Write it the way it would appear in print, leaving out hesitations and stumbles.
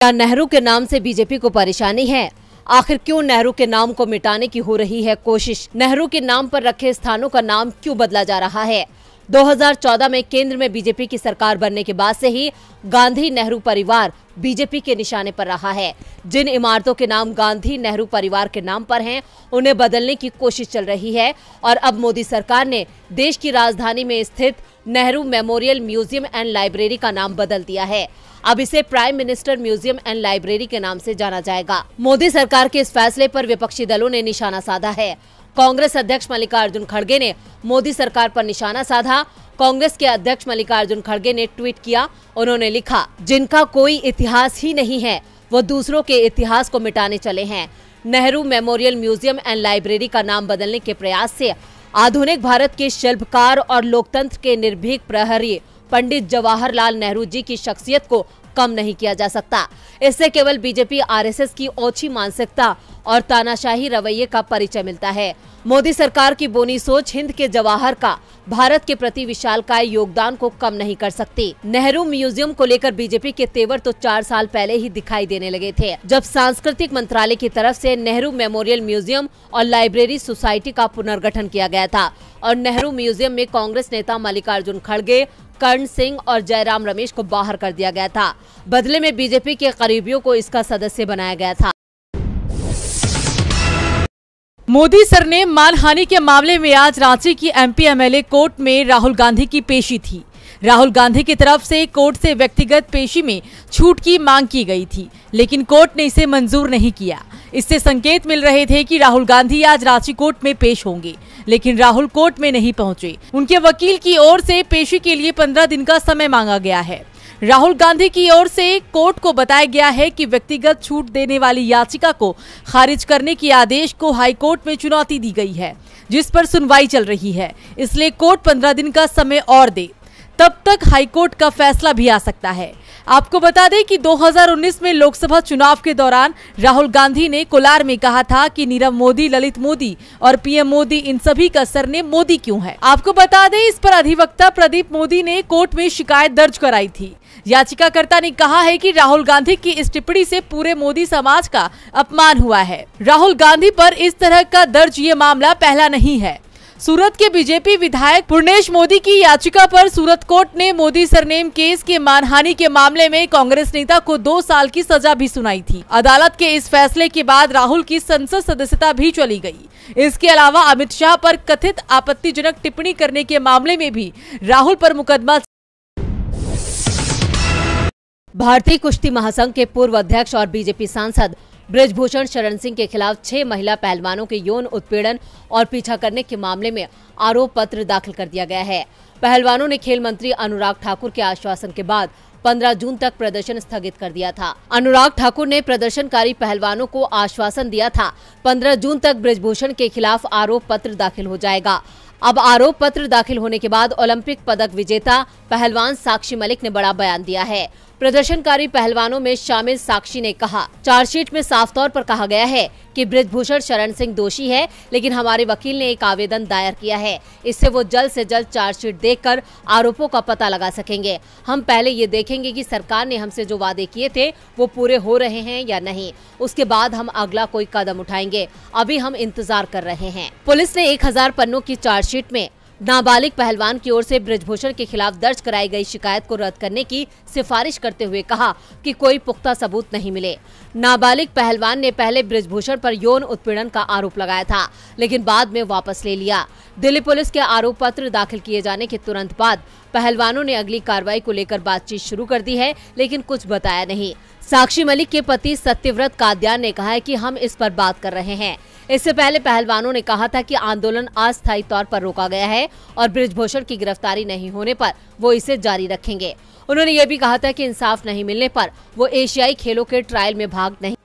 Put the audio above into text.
क्या नेहरू के नाम से बीजेपी को परेशानी है? आखिर क्यों नेहरू के नाम को मिटाने की हो रही है कोशिश? नेहरू के नाम पर रखे स्थानों का नाम क्यों बदला जा रहा है? 2014 में केंद्र में बीजेपी की सरकार बनने के बाद से ही गांधी नेहरू परिवार बीजेपी के निशाने पर रहा है। जिन इमारतों के नाम गांधी नेहरू परिवार के नाम पर हैं, उन्हें बदलने की कोशिश चल रही है और अब मोदी सरकार ने देश की राजधानी में स्थित Nehru memorial museum and library का नाम बदल दिया है। अब इसे prime minister museum and library के नाम से जाना जाएगा। मोदी सरकार के इस फैसले पर विपक्षी दलों ने निशाना साधा है। कांग्रेस अध्यक्ष मल्लिकार्जुन खड़गे ने मोदी सरकार पर निशाना साधा। कांग्रेस के अध्यक्ष मल्लिकार्जुन खड़गे ने ट्वीट किया। उन्होंने लिखा, जिनका कोई इतिहास ही नहीं है वो दूसरों के इतिहास को मिटाने चले हैं। Nehru memorial museum and library का नाम बदलने के प्रयास से आधुनिक भारत के शिल्पकार और लोकतंत्र के निर्भीक प्रहरी पंडित जवाहरलाल नेहरू जी की शख्सियत को कम नहीं किया जा सकता। इससे केवल बीजेपी आरएसएस की ओछी मानसिकता और तानाशाही रवैये का परिचय मिलता है। मोदी सरकार की बोनी सोच हिंद के जवाहर का भारत के प्रति विशालकाय योगदान को कम नहीं कर सकती। नेहरू म्यूजियम को लेकर बीजेपी के तेवर तो 4 साल पहले ही दिखाई देने लगे थे, जब सांस्कृतिक मंत्रालय की तरफ से नेहरू मेमोरियल म्यूजियम और लाइब्रेरी सोसाइटी का पुनर्गठन किया गया था और नेहरू म्यूजियम में कांग्रेस नेता मल्लिकार्जुन खड़गे, कर्ण सिंह और जयराम रमेश को बाहर कर दिया गया था। बदले में बीजेपी के करीबियों को इसका सदस्य बनाया गया था। मोदी सर ने मानहानि के मामले में आज रांची की एमपी एमएलए कोर्ट में राहुल गांधी की पेशी थी। राहुल गांधी की तरफ से कोर्ट से व्यक्तिगत पेशी में छूट की मांग की गई थी, लेकिन कोर्ट ने इसे मंजूर नहीं किया। इससे संकेत मिल रहे थे कि राहुल गांधी आज रांची कोर्ट में पेश होंगे, लेकिन राहुल कोर्ट में नहीं पहुंचे। उनके वकील की ओर से पेशी के लिए 15 दिन का समय मांगा गया है। राहुल गांधी की ओर से कोर्ट को बताया गया है कि व्यक्तिगत छूट देने वाली याचिका को खारिज करने के आदेश को हाईकोर्ट में चुनौती दी गई है, जिस पर सुनवाई चल रही है। इसलिए कोर्ट 15 दिन का समय और दे, तब तक हाईकोर्ट का फैसला भी आ सकता है। आपको बता दें कि 2019 में लोकसभा चुनाव के दौरान राहुल गांधी ने कोलार में कहा था कि नीरव मोदी, ललित मोदी और पीएम मोदी, इन सभी का सरनेम मोदी क्यों है। आपको बता दें, इस पर अधिवक्ता प्रदीप मोदी ने कोर्ट में शिकायत दर्ज कराई थी। याचिकाकर्ता ने कहा है कि राहुल गांधी की इस टिप्पणी से पूरे मोदी समाज का अपमान हुआ है। राहुल गांधी पर इस तरह का दर्ज ये मामला पहला नहीं है। सूरत के बीजेपी विधायक पूर्णेश मोदी की याचिका पर सूरत कोर्ट ने मोदी सरनेम केस के मानहानि के मामले में कांग्रेस नेता को 2 साल की सजा भी सुनाई थी। अदालत के इस फैसले के बाद राहुल की संसद सदस्यता भी चली गई। इसके अलावा अमित शाह पर कथित आपत्तिजनक टिप्पणी करने के मामले में भी राहुल पर मुकदमा। भारतीय कुश्ती महासंघ के पूर्व अध्यक्ष और बीजेपी सांसद बृजभूषण शरण सिंह के खिलाफ 6 महिला पहलवानों के यौन उत्पीड़न और पीछा करने के मामले में आरोप पत्र दाखिल कर दिया गया है। पहलवानों ने खेल मंत्री अनुराग ठाकुर के आश्वासन के बाद 15 जून तक प्रदर्शन स्थगित कर दिया था। अनुराग ठाकुर ने प्रदर्शनकारी पहलवानों को आश्वासन दिया था 15 जून तक बृजभूषण के खिलाफ आरोप पत्र दाखिल हो जाएगा। अब आरोप पत्र दाखिल होने के बाद ओलंपिक पदक विजेता पहलवान साक्षी मलिक ने बड़ा बयान दिया है। प्रदर्शनकारी पहलवानों में शामिल साक्षी ने कहा, चार्जशीट में साफ तौर पर कहा गया है कि बृजभूषण शरण सिंह दोषी है, लेकिन हमारे वकील ने एक आवेदन दायर किया है। इससे वो जल्द से जल्द चार्जशीट देखकर आरोपों का पता लगा सकेंगे। हम पहले ये देखेंगे कि सरकार ने हमसे जो वादे किए थे वो पूरे हो रहे हैं या नहीं। उसके बाद हम अगला कोई कदम उठाएंगे। अभी हम इंतजार कर रहे हैं। पुलिस ने 1000 पन्नों की चार्जशीट में नाबालिग पहलवान की ओर से बृजभूषण के खिलाफ दर्ज कराई गई शिकायत को रद्द करने की सिफारिश करते हुए कहा कि कोई पुख्ता सबूत नहीं मिले। नाबालिग पहलवान ने पहले बृजभूषण पर यौन उत्पीड़न का आरोप लगाया था, लेकिन बाद में वापस ले लिया। दिल्ली पुलिस के आरोप पत्र दाखिल किए जाने के तुरंत बाद पहलवानों ने अगली कार्रवाई को लेकर बातचीत शुरू कर दी है, लेकिन कुछ बताया नहीं। साक्षी मलिक के पति सत्यव्रत काद्यान ने कहा है कि हम इस पर बात कर रहे हैं। इससे पहले पहलवानों ने कहा था कि आंदोलन अस्थायी तौर पर रोका गया है और बृजभूषण की गिरफ्तारी नहीं होने पर वो इसे जारी रखेंगे। उन्होंने ये भी कहा था कि इंसाफ नहीं मिलने पर वो एशियाई खेलों के ट्रायल में भाग नहीं